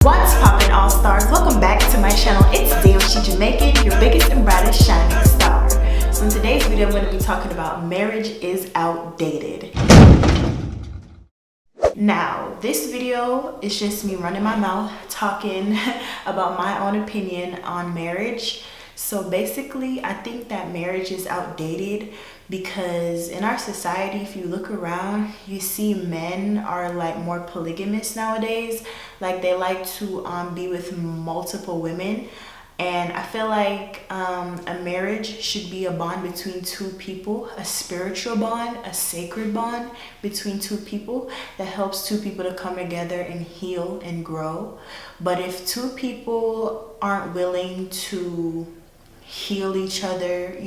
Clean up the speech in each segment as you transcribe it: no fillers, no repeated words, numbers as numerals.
What's poppin', all stars? Welcome back to my channel. It's DAMNSHEJAMAICAN, your biggest and brightest shining star. So in today's video, I'm going to be talking about marriage is outdated. Now, this video is just me running my mouth talking about my own opinion on marriage. So basically, I think that marriage is outdated because in our society, if you look around, you see men are like more polygamous nowadays. Like they like to be with multiple women. And I feel like a marriage should be a bond between two people, a spiritual bond, a sacred bond between two people that helps two people to come together and heal and grow. But if two people aren't willing to heal each other,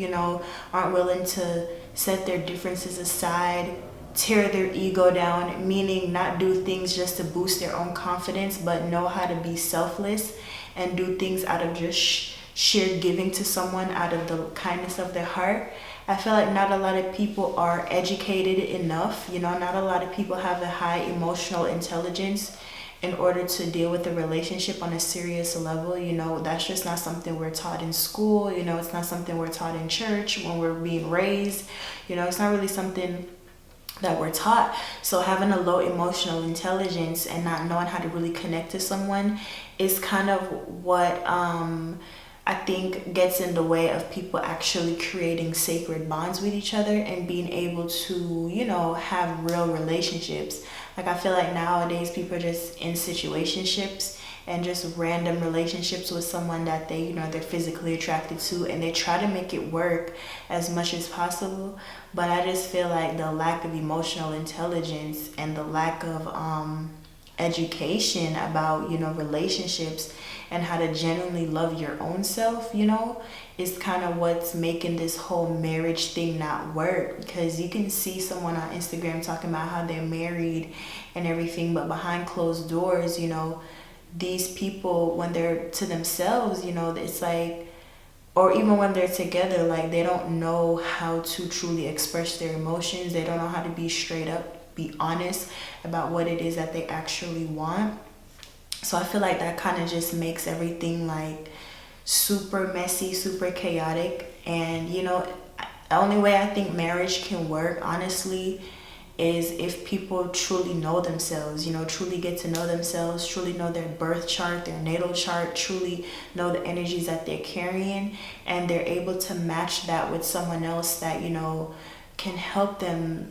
aren't willing to set their differences aside, tear their ego down, meaning not do things just to boost their own confidence, but know how to be selfless and do things out of just sheer giving to someone out of the kindness of their heart. I feel like not a lot of people are educated enough, not a lot of people have a high emotional intelligence in order to deal with a relationship on a serious level. That's just not something we're taught in school. It's not something we're taught in church when we're being raised. It's not really something that we're taught. So having a low emotional intelligence and not knowing how to really connect to someone is kind of what I think gets in the way of people actually creating sacred bonds with each other and being able to, have real relationships. Like I feel like nowadays people are just in situationships and just random relationships with someone that they're physically attracted to, and they try to make it work as much as possible. But I just feel like the lack of emotional intelligence and the lack of education about relationships and how to genuinely love your own self is kind of what's making this whole marriage thing not work. Because you can see someone on Instagram talking about how they're married and everything, but behind closed doors, these people, when they're to themselves, it's like, or even when they're together, like they don't know how to truly express their emotions. They don't know how to be straight up, be honest about what it is that they actually want. So I feel like that kind of just makes everything like super messy, super chaotic. And the only way I think marriage can work, honestly, is if people truly know themselves, truly get to know themselves, truly know their birth chart, their natal chart, truly know the energies that they're carrying, and they're able to match that with someone else that, can help them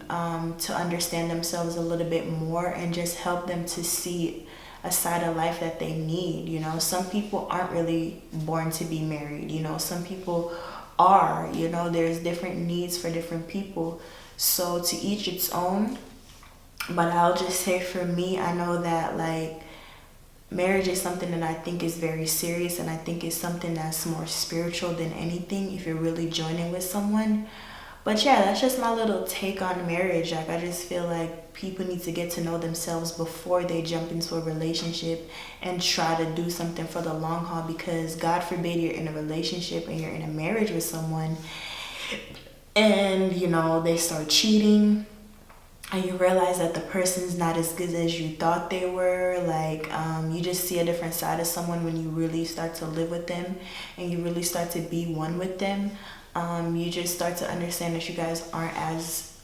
to understand themselves a little bit more and just help them to see a side of life that they need. Some people aren't really born to be married, some people are, there's different needs for different people. So to each its own. But I'll just say for me, I know that like marriage is something that I think is very serious, and I think it's something that's more spiritual than anything if you're really joining with someone. But yeah, that's just my little take on marriage. Like I just feel like people need to get to know themselves before they jump into a relationship and try to do something for the long haul, because God forbid you're in a relationship and you're in a marriage with someone and they start cheating and you realize that the person's not as good as you thought they were. Like you just see a different side of someone when you really start to live with them and you really start to be one with them. You just start to understand that you guys aren't as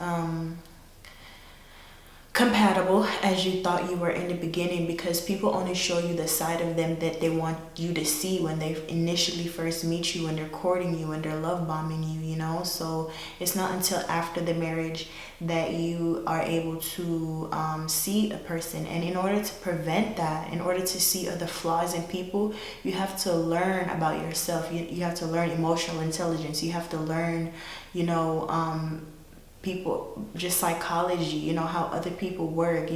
compatible as you thought you were in the beginning, because people only show you the side of them that they want you to see when they initially first meet you, when they're courting you and they're love bombing you, so it's not until after the marriage that you are able to see a person. And in order to prevent that, in order to see other flaws in people, you have to learn about yourself. You have to learn emotional intelligence. You have to learn people, just psychology, how other people work,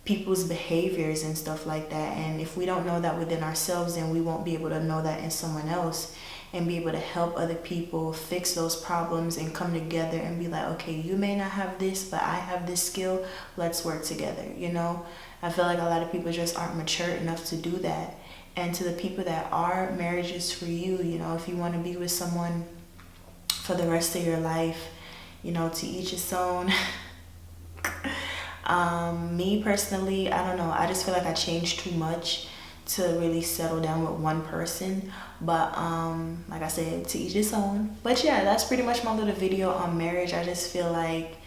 people's behaviors and stuff like that. And if we don't know that within ourselves, then we won't be able to know that in someone else and be able to help other people fix those problems and come together and be like, okay, you may not have this, but I have this skill, let's work together. I feel like a lot of people just aren't mature enough to do that. And to the people that are, marriage is for you. If you want to be with someone for the rest of your life, to each his own. Me personally, I don't know, I just feel like I changed too much to really settle down with one person. But like I said, to each his own. But yeah, that's pretty much my little video on marriage. I just feel like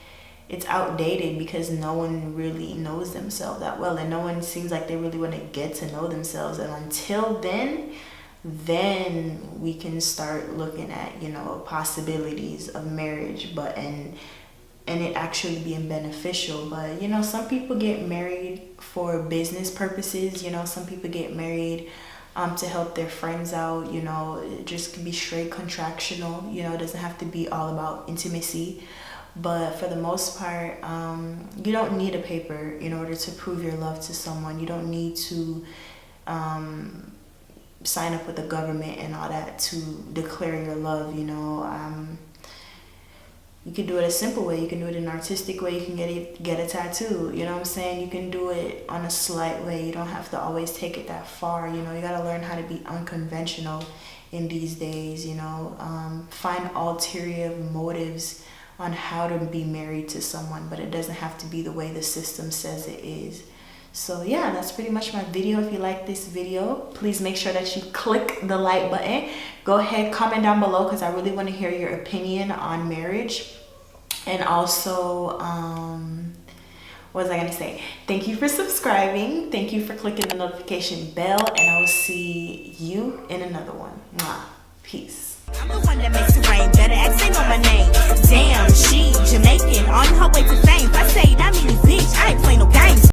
it's outdated because no one really knows themselves that well, and no one seems like they really want to get to know themselves. And until then we can start looking at, you know, possibilities of marriage, but and it actually being beneficial. But you know, some people get married for business purposes. You know, some people get married to help their friends out. You know, it just can be straight contractional. You know, it doesn't have to be all about intimacy. But for the most part, you don't need a paper in order to prove your love to someone. You don't need to sign up with the government and all that to declare your love. You know, you can do it a simple way. You can do it in an artistic way. You can get a tattoo. You know what I'm saying? You can do it on a slight way. You don't have to always take it that far. You know, you gotta learn how to be unconventional in these days. You know, find ulterior motives on how to be married to someone, but it doesn't have to be the way the system says it is. So yeah, that's pretty much my video. If you like this video, please make sure that you click the like button. Go ahead, comment down below, because I really want to hear your opinion on marriage. And also, what was I gonna say? Thank you for subscribing. Thank you for clicking the notification bell, and I will see you in another one. Mwah. Peace. I'm the one that makes it rain. Better ask, ain't know my name. Damn, she Jamaican on her way to fame. If I say that means bitch, I ain't play no games.